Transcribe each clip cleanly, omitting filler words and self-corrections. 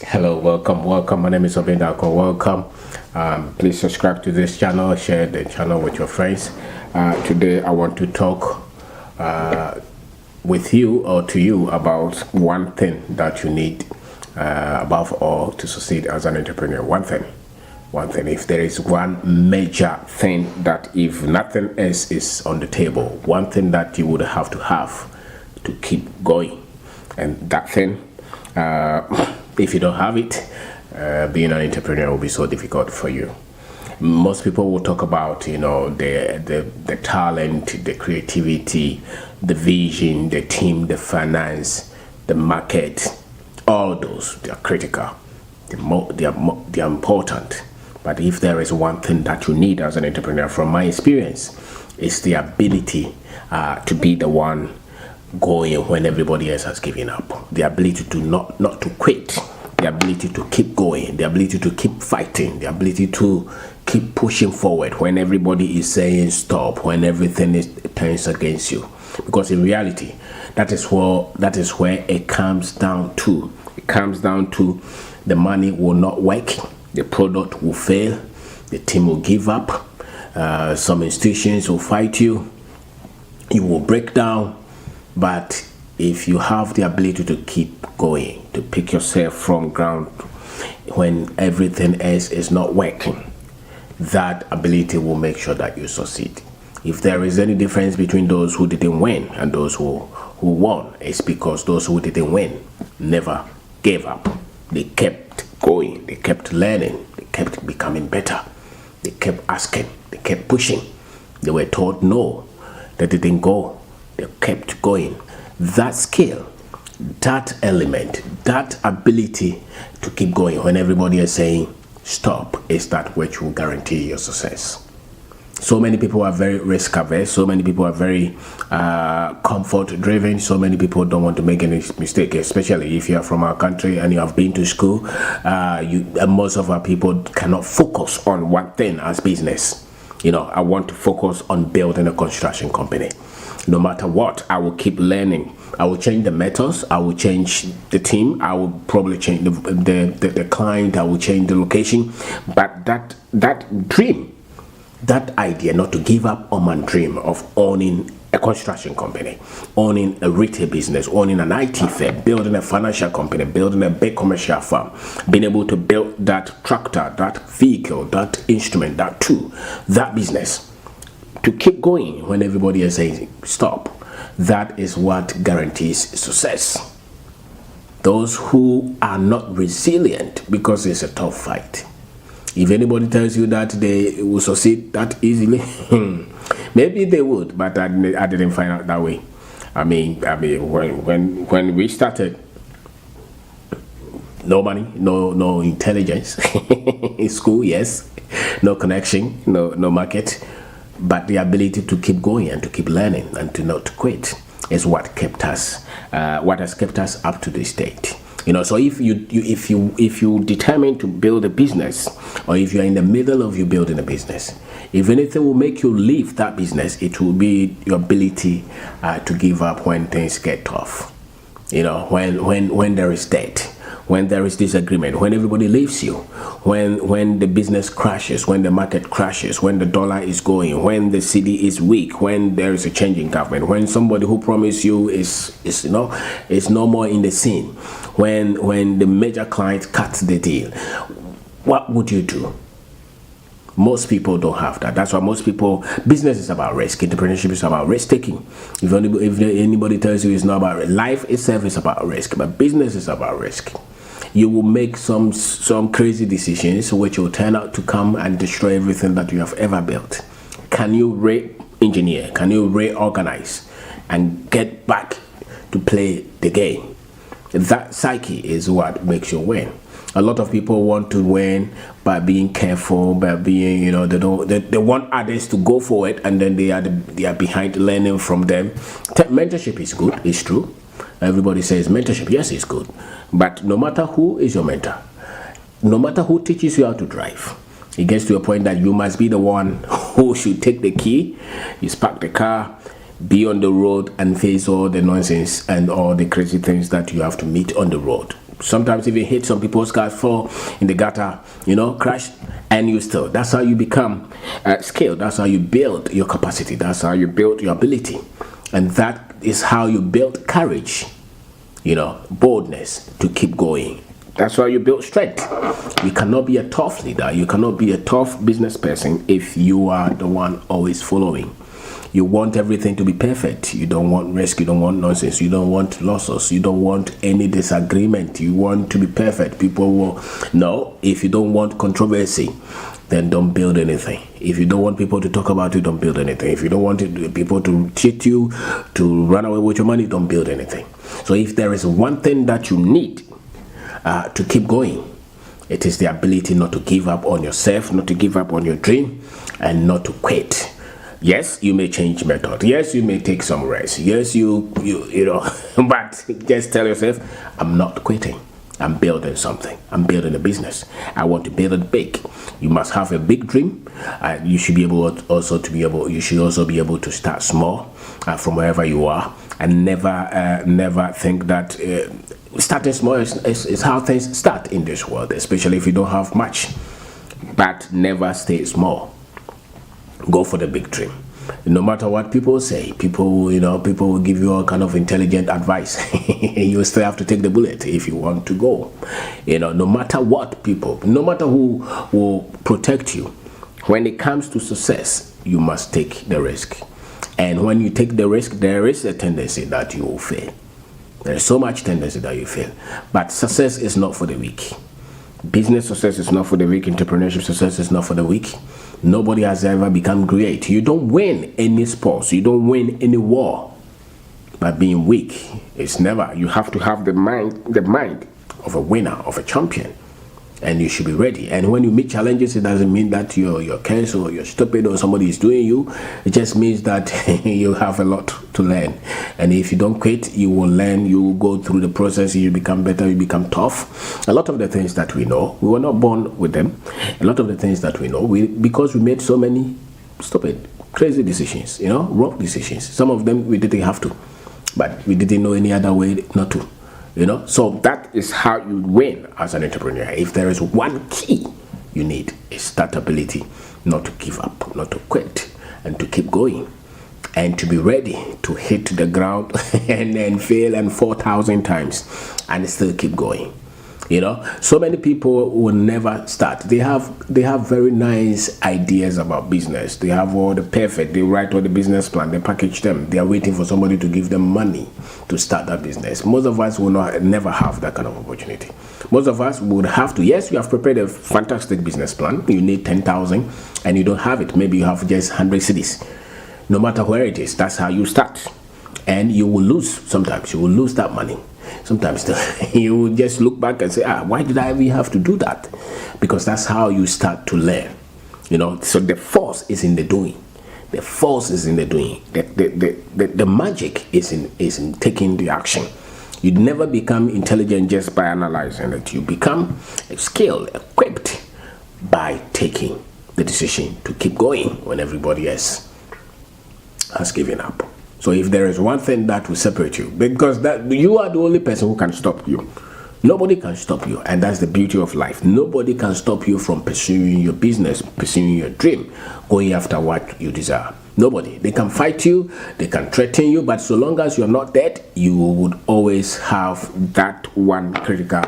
Hello, welcome. My name is Obendako. Welcome. Please subscribe to this channel, share the channel with your friends. Today, I want to talk with you or to you about one thing that you need above all to succeed as an entrepreneur. One thing. If there is one major thing that, if nothing else is on the table, one thing that you would have to keep going, and that thing. If you don't have it, being an entrepreneur will be so difficult for you. Most people will talk about, the talent, the creativity, the vision, the team, the finance, the market. All those, they are critical. They are important. But if there is one thing that you need as an entrepreneur, from my experience, it's the ability to be the one going when everybody else has given up. The ability to not to quit, the ability to keep going, the ability to keep fighting, the ability to keep pushing forward when everybody is saying stop, when everything is turns against you. Because in reality, that is where it comes down to. It comes down to the money will not work, the product will fail, the team will give up, some institutions will fight you, you will break down. But if you have the ability to keep going, to pick yourself from ground when everything else is not working, that ability will make sure that you succeed. If there is any difference between those who didn't win and those who won, it's because those who didn't win never gave up. They kept going, they kept learning, they kept becoming better, they kept asking, they kept pushing. They were told no, they didn't go. They kept going. That skill, that element, that ability to keep going when everybody is saying stop is that which will guarantee your success. So many people are very risk averse. So many people are very comfort driven. So many people don't want to make any mistake, especially if you are from our country and you have been to school. Most of our people cannot focus on one thing as business. I want to focus on building a construction company. No matter what, I will keep learning. I will change the methods. I will change the team. I will probably change the client. I will change the location. But that dream, that idea, not to give up on my dream of owning a construction company, owning a retail business, owning an IT firm, building a financial company, building a big commercial firm, being able to build that tractor, that vehicle, that instrument, that tool, that business, to keep going when everybody is saying stop. That is what guarantees success. Those who are not resilient, because it's a tough fight. If anybody tells you that they will succeed that easily, maybe they would, but I didn't find out that way. I mean, when we started, no money, no intelligence in school, yes, no connection, no market. But the ability to keep going and to keep learning and to not quit is what has kept us up to this date. So if you determine to build a business, or if you're in the middle of you building a business, if anything will make you leave that business, it will be your ability to give up when things get tough. When there is debt, when there is disagreement, when everybody leaves you, when the business crashes, when the market crashes, when the dollar is going, when the city is weak, when there is a change in government, when somebody who promised you is no more in the scene, when the major client cuts the deal, what would you do? Most people don't have that. That's why most people, business is about risk. Entrepreneurship is about risk taking. If anybody tells you it's not about risk, life itself is about risk, but business is about risk. You will make some crazy decisions which will turn out to come and destroy everything that you have ever built. Can you re-engineer? Can you reorganize and get back to play the game? That psyche is what makes you win. A lot of people want to win by being careful, by being, they want others to go for it, and then they are behind learning from them. Mentorship is good, it's true. Everybody says mentorship, yes, it's good. But no matter who is your mentor, no matter who teaches you how to drive, it gets to a point that you must be the one who should take the key, you spark the car, be on the road and face all the nonsense and all the crazy things that you have to meet on the road. sometimes even hit some people's cars, fall in the gutter, crash, and you still. That's how you become skilled. That's how you build your capacity. That's how you build your ability. And that is how you build courage, boldness to keep going. That's why you build strength. You cannot be a tough leader. You cannot be a tough business person if you are the one always following. You want everything to be perfect. You don't want risk. You don't want nonsense. You don't want losses. You don't want any disagreement. You want to be perfect. People will no. If you don't want controversy, then don't build anything. If you don't want people to talk about you, don't build anything. If you don't want people to cheat you, to run away with your money, don't build anything. So if there is one thing that you need to keep going, it is the ability not to give up on yourself, not to give up on your dream, and not to quit. Yes, you may change method. Yes, you may take some rest. Yes, you but just tell yourself, I'm not quitting. I'm building something. I'm building a business. I want to build it big. You must have a big dream. You should be able You should also be able to start small from wherever you are, and never think that starting small is how things start in this world, especially if you don't have much. But never stay small. Go for the big dream. No matter what people say, people will give you all kind of intelligent advice. You still have to take the bullet if you want to go. No matter what no matter who will protect you, when it comes to success, you must take the risk. And when you take the risk, there is a tendency that you will fail. There is so much tendency that you fail. But success is not for the weak. Business success is not for the weak. Entrepreneurship success is not for the weak. Nobody has ever become great. You don't win any sports. You don't win any war by being weak. It's never. You have to have the mind of a winner, of a champion, and you should be ready. And when you meet challenges, it doesn't mean that you're cancelled or you're stupid or somebody is doing you. It just means that you have a lot to learn. And if you don't quit, you will learn. You will go through the process. You become better. You become tough. A lot of the things that we know, we were not born with them. A lot of the things that we know, because we made so many stupid, crazy decisions, wrong decisions. Some of them we didn't have to, but we didn't know any other way not to. So that is how you win as an entrepreneur. If there is one key you need, is that ability not to give up, not to quit, and to keep going, and to be ready to hit the ground and then fail and 4,000 times and still keep going. So many people will never start. They have very nice ideas about business. They have all the perfect. They write all the business plan. They package them. They are waiting for somebody to give them money to start that business. Most of us will never have that kind of opportunity. Most of us would have to. Yes, you have prepared a fantastic business plan. You need 10,000, and you don't have it. Maybe you have just 100 cities. No matter where it is, that's how you start, and you will lose. Sometimes you will lose that money. Sometimes you will just look back and say, why did I even have to do that? Because that's how you start to learn. So the force is in the doing. The force is in the doing. The magic is in taking the action. You never become intelligent just by analyzing it. You become skilled, equipped by taking the decision to keep going when everybody else has given up. So if there is one thing that will separate you, because that you are the only person who can stop you. Nobody can stop you, and that's the beauty of life. Nobody can stop you from pursuing your business, pursuing your dream, going after what you desire. Nobody. They can fight you, they can threaten you, but so long as you're not dead, you would always have that one critical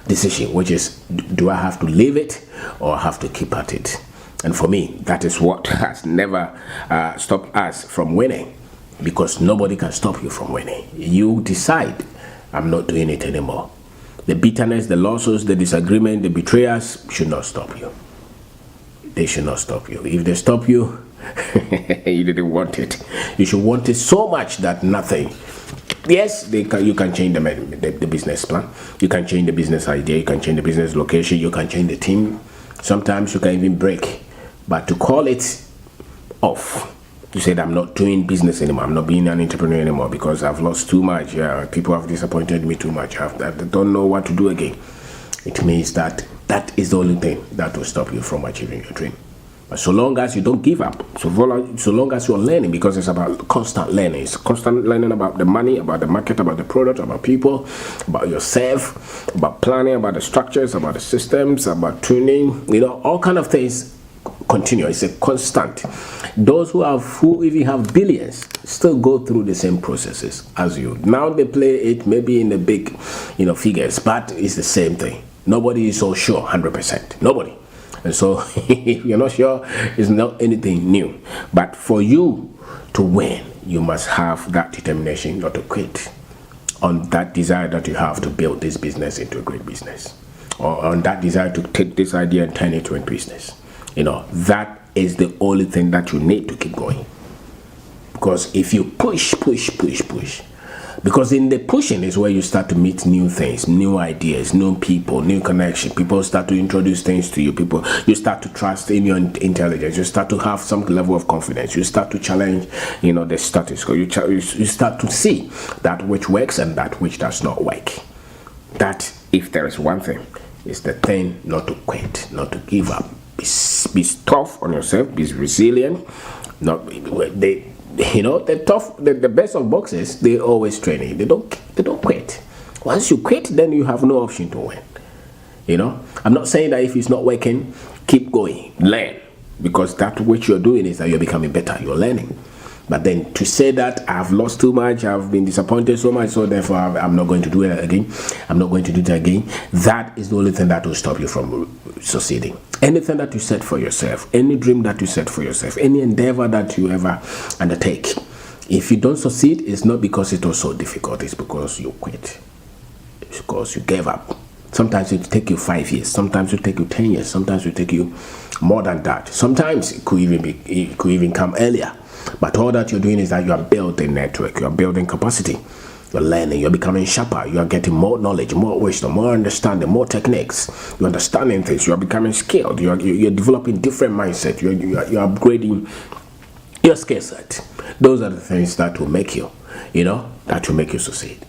decision, which is, do I have to leave it or have to keep at it? And for me, that is what has never stopped us from winning. Because nobody can stop you from winning. You decide, I'm not doing it anymore. The bitterness, the losses, the disagreement, the betrayers should not stop you. They should not stop you. If they stop you, you didn't want it. You should want it so much that nothing. Yes, you can change the business plan. You can change the business idea. You can change the business location. You can change the team. Sometimes you can even break. But to call it off, you said, I'm not doing business anymore. I'm not being an entrepreneur anymore because I've lost too much. People have disappointed me too much. I don't know what to do again. It means that is the only thing that will stop you from achieving your dream. But so long as you don't give up, so long as you're learning, because it's about constant learning. It's constant learning about the money, about the market, about the product, about people, about yourself, about planning, about the structures, about the systems, about tuning, all kind of things continue. It's a constant. Those who even have billions still go through the same processes as you. Now they play it maybe in the big, figures, but it's the same thing. Nobody is so sure 100%. Nobody. And so if you're not sure, it's not anything new. But for you to win, you must have that determination not to quit on that desire that you have to build this business into a great business, or on that desire to take this idea and turn it into a business. That is the only thing that you need to keep going. Because if you push, because in the pushing is where you start to meet new things, new ideas, new people, new connection. People start to introduce things to you. You start to trust in your intelligence. You start to have some level of confidence. You start to challenge, the status quo. You start to see that which works and that which does not work. That, if there is one thing, is the thing not to quit, not to give up. Be tough on yourself. Be resilient. The best of boxers, they always training. They don't quit. Once you quit, then you have no option to win. I'm not saying that if it's not working, keep going, learn, because that which you're doing is that you're becoming better. You're learning. But then to say that I've lost too much, I've been disappointed so much, so therefore I'm not going to do it again, I'm not going to do it again, that is the only thing that will stop you from succeeding. Anything that you set for yourself, any dream that you set for yourself, any endeavor that you ever undertake, if you don't succeed, it's not because it was so difficult, it's because you quit. It's because you gave up. Sometimes it will take you 5 years, sometimes it will take you 10 years, sometimes it will take you more than that. Sometimes it could even come earlier. But all that you're doing is that you are building network, you are building capacity, you're learning, you're becoming sharper, you are getting more knowledge, more wisdom, more understanding, more techniques, you're understanding things, you are becoming skilled, you're developing different mindset, you're upgrading your skill set. Those are the things that will make you, that will make you succeed.